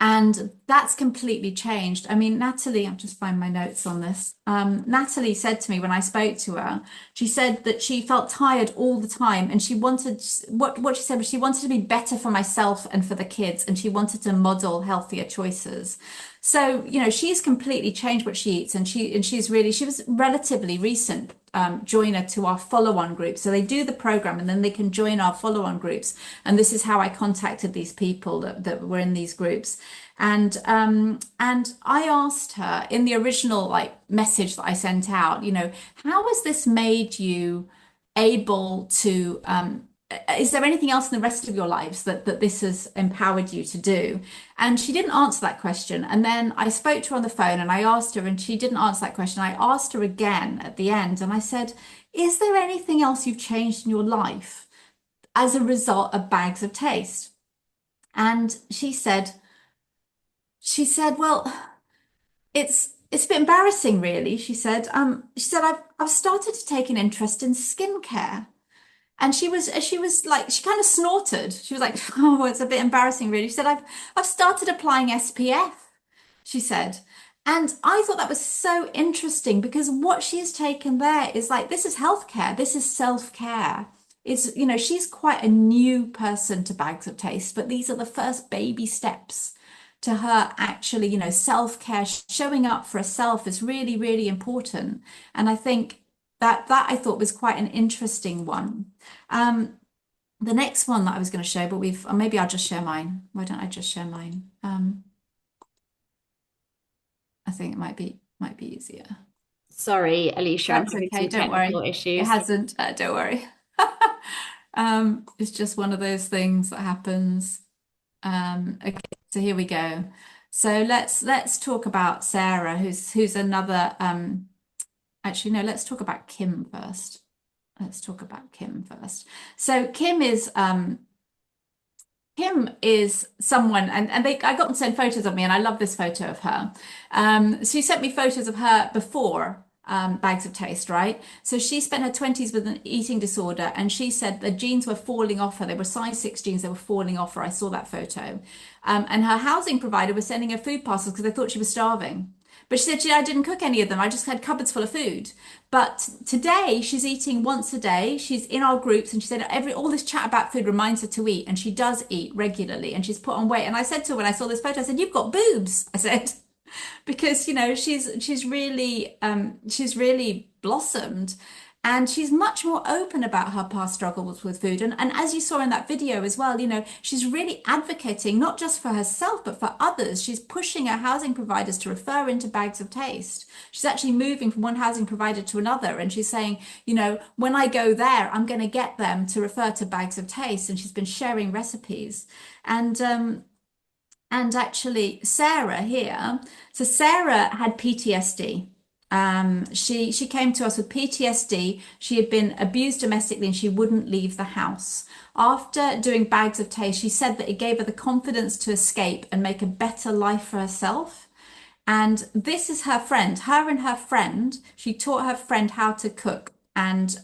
And that's completely changed. I mean, Natalie, I'll just find my notes on this. Natalie said to me when I spoke to her, she said that she felt tired all the time and she wanted, what she said was she wanted to be better for myself and for the kids, and she wanted to model healthier choices. So, you know, she's completely changed what she eats, and she was relatively recent joiner to our follow-on group. So they do the program and then they can join our follow-on groups. And this is how I contacted these people that were in these groups. And I asked her in the original message that I sent out, how has this made you able to is there anything else in the rest of your lives that this has empowered you to do? And she didn't answer that question. And then I spoke to her on the phone and I asked her, and she didn't answer that question. I asked her again at the end and I said, is there anything else you've changed in your life as a result of Bags of Taste? And she said, well, it's a bit embarrassing, really. She said, I've started to take an interest in skincare. And she kind of snorted. She was like, oh, it's a bit embarrassing, really. She said, I've started applying SPF, she said. And I thought that was so interesting because what she's taken there is this is healthcare. This is self-care. It's, she's quite a new person to Bags of Taste, but these are the first baby steps to her actually, self-care, showing up for herself is really, really important. And I think that I thought was quite an interesting one. The next one that I was going to show, but maybe I'll just share mine. Why don't I just share mine? I think it might be easier. Sorry, Alicia. That's okay, don't worry. Issues. It hasn't, don't worry. It's just one of those things that happens. Okay, so here we go. So let's talk about Sarah, who's another actually, no, let's talk about Kim first. So Kim is someone, and I got them to send photos of me, and I love this photo of her. So she sent me photos of her before Bags of Taste, right? So she spent her 20s with an eating disorder, and she said the jeans were falling off her. They were size 6 jeans, they were falling off her. I saw that photo. And her housing provider was sending her food parcels because they thought she was starving. But she said, I didn't cook any of them. I just had cupboards full of food. But today she's eating once a day. She's in our groups and she said all this chat about food reminds her to eat. And she does eat regularly and she's put on weight. And I said to her when I saw this photo, I said, you've got boobs. I said, because, she's really blossomed. And she's much more open about her past struggles with food. And as you saw in that video as well, she's really advocating not just for herself, but for others. She's pushing her housing providers to refer into Bags of Taste. She's actually moving from one housing provider to another. And she's saying, when I go there, I'm going to get them to refer to Bags of Taste. And she's been sharing recipes. And actually, Sarah here, so Sarah had PTSD. She came to us with PTSD. She had been abused domestically and she wouldn't leave the house. After doing Bags of Taste, she said that it gave her the confidence to escape and make a better life for herself. And this is her friend. Her and her friend, she taught her friend how to cook. And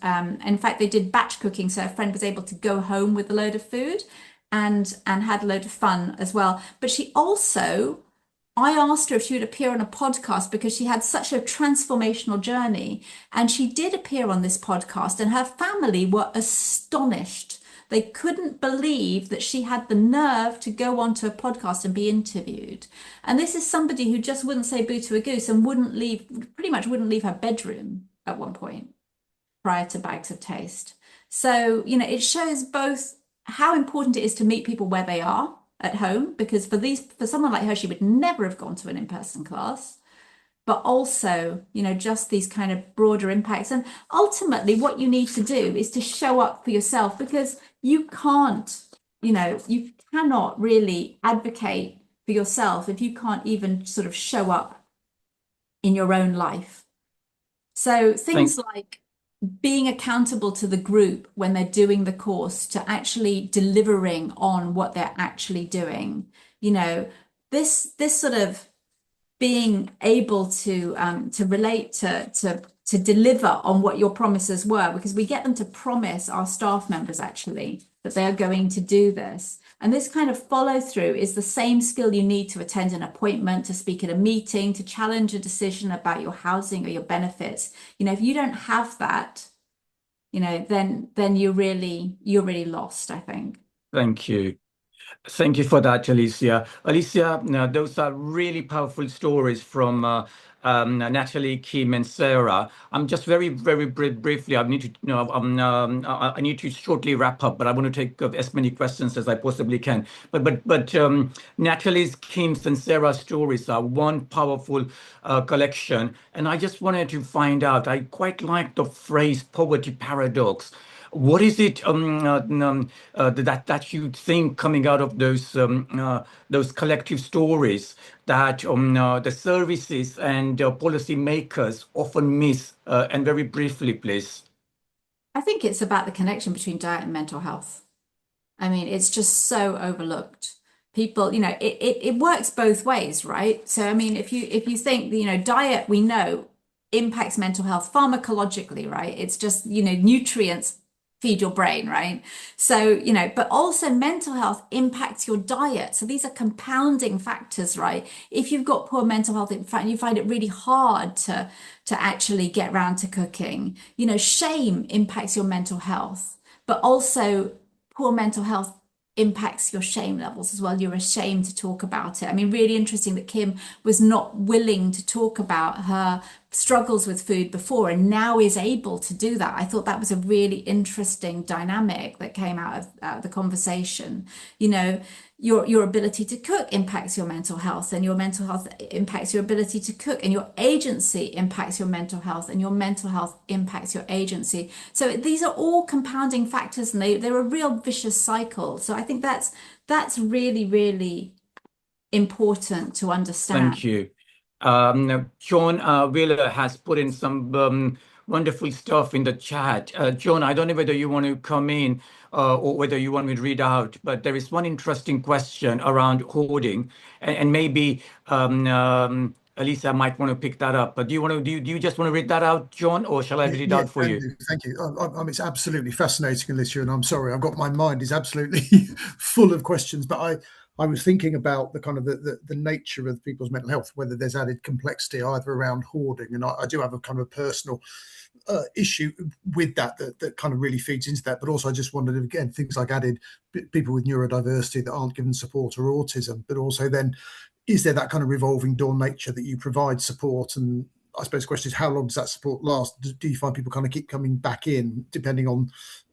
in fact, they did batch cooking, so her friend was able to go home with a load of food and had a load of fun as well. But she also, I asked her if she would appear on a podcast because she had such a transformational journey. And she did appear on this podcast and her family were astonished. They couldn't believe that she had the nerve to go onto a podcast and be interviewed. And this is somebody who just wouldn't say boo to a goose and pretty much wouldn't leave her bedroom at one point prior to Bags of Taste. So, it shows both how important it is to meet people where they are at home, because for someone like her, she would never have gone to an in-person class, but also, just these kind of broader impacts. And ultimately what you need to do is to show up for yourself, because you cannot really advocate for yourself if you can't even sort of show up in your own life. So things like being accountable to the group when they're doing the course, to actually delivering on what they're actually doing, this sort of being able to relate to deliver on what your promises were, because we get them to promise our staff members actually that they are going to do this. And this kind of follow through is the same skill you need to attend an appointment, to speak at a meeting, to challenge a decision about your housing or your benefits. If you don't have that, then you're really lost, I think. Thank you. Thank you for that, Alicia. Alicia, those are really powerful stories from Natalie, Kim, and Sarah. I'm just very, very briefly. I need to, I need to shortly wrap up, but I want to take as many questions as I possibly can. But Natalie's, Kim's, and Sarah's stories are one powerful collection, and I just wanted to find out. I quite like the phrase "poverty paradox." What is it that you think coming out of those collective stories that the services and policy makers often miss? And very briefly, please. I think it's about the connection between diet and mental health. I mean, it's just so overlooked. People, it works both ways, right? So, I mean, if you think, diet, we know impacts mental health pharmacologically, right? It's just, nutrients feed your brain, right? So, but also mental health impacts your diet. So these are compounding factors, right? If you've got poor mental health, in fact, you find it really hard to actually get around to cooking. Shame impacts your mental health, but also poor mental health impacts your shame levels as well. You're ashamed to talk about it. I mean, really interesting that Kim was not willing to talk about her struggles with food before and now is able to do that. I thought that was a really interesting dynamic that came out of the conversation. Your ability to cook impacts your mental health, and your mental health impacts your ability to cook, and your agency impacts your mental health, and your mental health impacts your agency. So these are all compounding factors, and they're a real vicious cycle. So I think that's really, really important to understand. Thank you. John Wheeler has put in some wonderful stuff in the chat. John, I don't know whether you want to come in or whether you want me to read out, but there is one interesting question around hoarding, and maybe Alicia might want to pick that up. But do you just want to read that out, John, or shall I read it out for you? Thank you. It's absolutely fascinating, Alicia, and I'm sorry, my mind is absolutely full of questions, but I was thinking about the kind of the nature of people's mental health, whether there's added complexity either around hoarding, and I do have a kind of personal issue with that kind of really feeds into that. But also I just wondered, again, things like added people with neurodiversity that aren't given support or autism, but also then is there that kind of revolving door nature that you provide support? And I suppose the question is, how long does that support last? Do you find people kind of keep coming back in depending on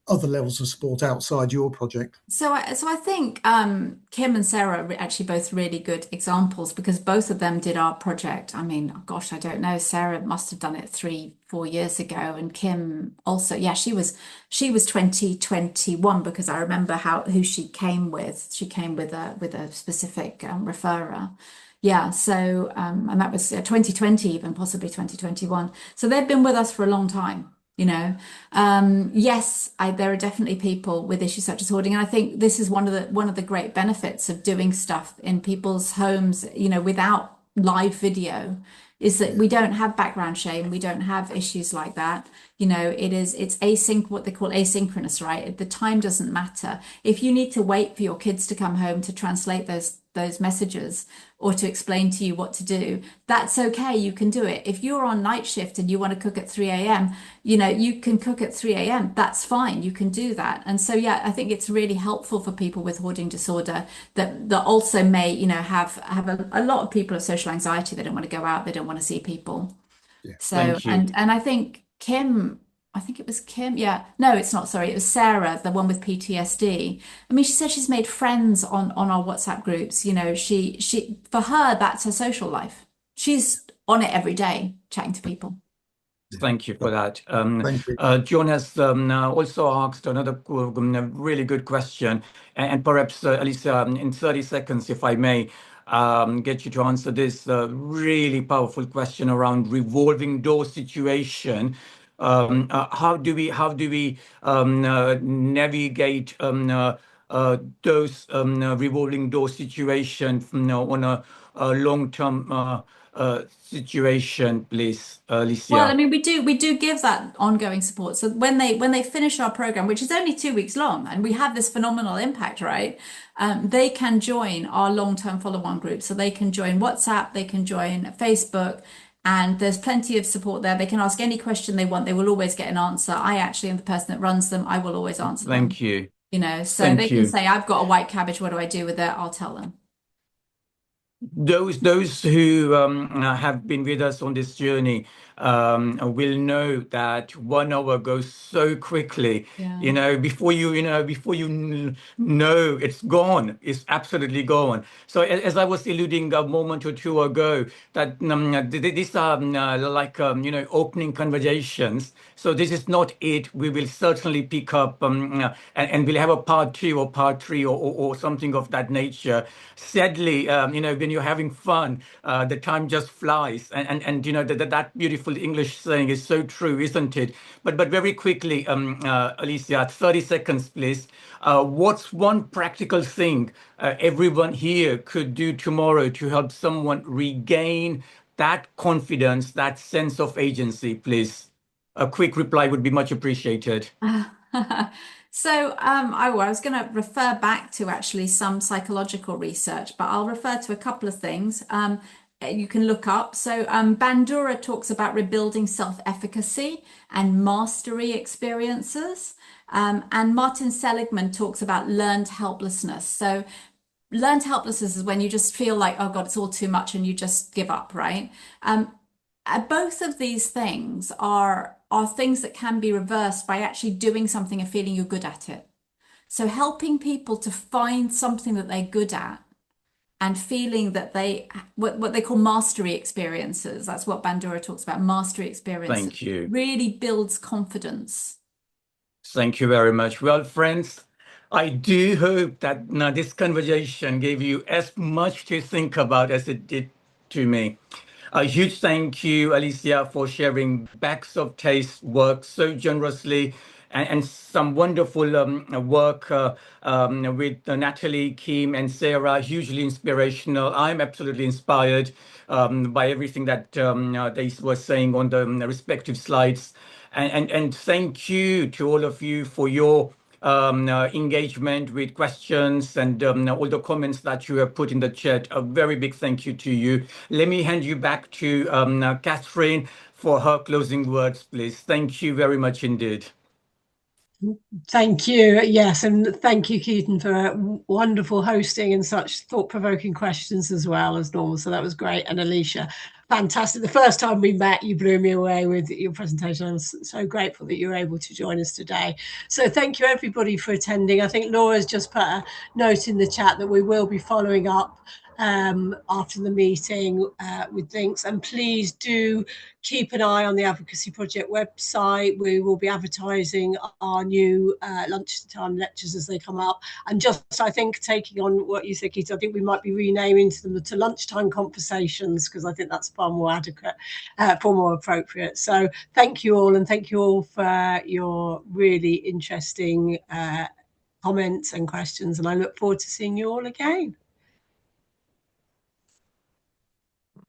other levels of support outside your project? So I think Kim and Sarah are actually both really good examples, because both of them did our project. I mean, gosh, I don't know. Sarah must have done it 3-4 years ago, and Kim also. Yeah, she was 2021, because I remember who she came with. She came with a specific referrer. Yeah, so and that was 2020, even possibly 2021. So they've been with us for a long time. Yes, there are definitely people with issues such as hoarding, and I think this is one of the great benefits of doing stuff in people's homes, without live video, is that we don't have background shame, we don't have issues like that. It's what they call asynchronous, right? The time doesn't matter. If you need to wait for your kids to come home to translate those messages or to explain to you what to do, that's okay, you can do it. If you're on night shift and you want to cook at 3 a.m., you can cook at 3 a.m. That's fine, you can do that. And so, yeah, I think it's really helpful for people with hoarding disorder that also may, have a lot of people have social anxiety. They don't want to go out, they don't want to see people. Yeah. So, and I think I think it was Kim. Yeah, no, it's not. Sorry, it was Sarah, the one with PTSD. I mean, she said she's made friends on our WhatsApp groups. She for her, that's her social life. She's on it every day, chatting to people. Thank you for that. Thank you. John has also asked another really good question, and perhaps Alicia, in 30 seconds, if I may, get you to answer this really powerful question around revolving door situation. How do we navigate those revolving door situation on a long-term situation, please, Alicia? Well, I mean, we do give that ongoing support. So when they finish our program, which is only 2 weeks long, and we have this phenomenal impact, right? They can join our long-term follow-on group. So they can join WhatsApp, they can join Facebook, and there's plenty of support there. They can ask any question they want. They will always get an answer. I actually am the person that runs them. I will always answer them. Thank you. So they can say, I've got a white cabbage. What do I do with it? I'll tell them. those who have been with us on this journey will know that 1 hour goes so quickly. Yeah. Before you know, it's gone. It's absolutely gone. So as I was alluding a moment or two ago, that these are like opening conversations. So this is not it. We will certainly pick up and we'll have a part 2 or part 3 or something of that nature. Sadly, when you're having fun, the time just flies, and that beautiful English saying is so true, isn't it? But very quickly, Alicia, 30 seconds, please. What's one practical thing everyone here could do tomorrow to help someone regain that confidence, that sense of agency, please? A quick reply would be much appreciated. So I was going to refer back to actually some psychological research, but I'll refer to a couple of things you can look up. So Bandura talks about rebuilding self-efficacy and mastery experiences. And Martin Seligman talks about learned helplessness. So learned helplessness is when you just feel like, oh God, it's all too much and you just give up, right? Both of these things are things that can be reversed by actually doing something and feeling you're good at it. So helping people to find something that they're good at and feeling that what they call mastery experiences, that's what Bandura talks about, mastery experiences. Thank you. Really builds confidence. Thank you very much. Well, friends, I do hope that this conversation gave you as much to think about as it did to me. A huge thank you, Alicia, for sharing bags of taste work so generously, and some wonderful work with Natalie, Kim, and Sarah. Hugely inspirational. I'm absolutely inspired by everything that they were saying on the respective slides. And thank you to all of you for your engagement with questions and all the comments that you have put in the chat. A very big thank you to you. Let me hand you back to Catherine for her closing words, please. Thank you very much indeed. Thank you. Yes, and thank you, Ketan, for wonderful hosting and such thought-provoking questions as well as normal. So that was great. And Alicia, fantastic. The first time we met, you blew me away with your presentation. I'm so grateful that you were able to join us today. So thank you, everybody, for attending. I think Laura's just put a note in the chat that we will be following up after the meeting with links. And please do keep an eye on the Advocacy Project website. We will be advertising our new lunchtime lectures as they come up. And just, I think, taking on what you said, Ketan, I think we might be renaming them to lunchtime conversations, because I think that's far more adequate, far more appropriate. So thank you all, and thank you all for your really interesting comments and questions. And I look forward to seeing you all again.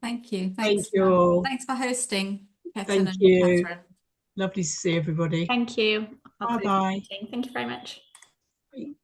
Thank you. Thanks. Thank you all. Thanks for hosting, Ketan. Thank and you. Catherine. Lovely to see everybody. Thank you. Bye-bye. Thank you very much. Bye.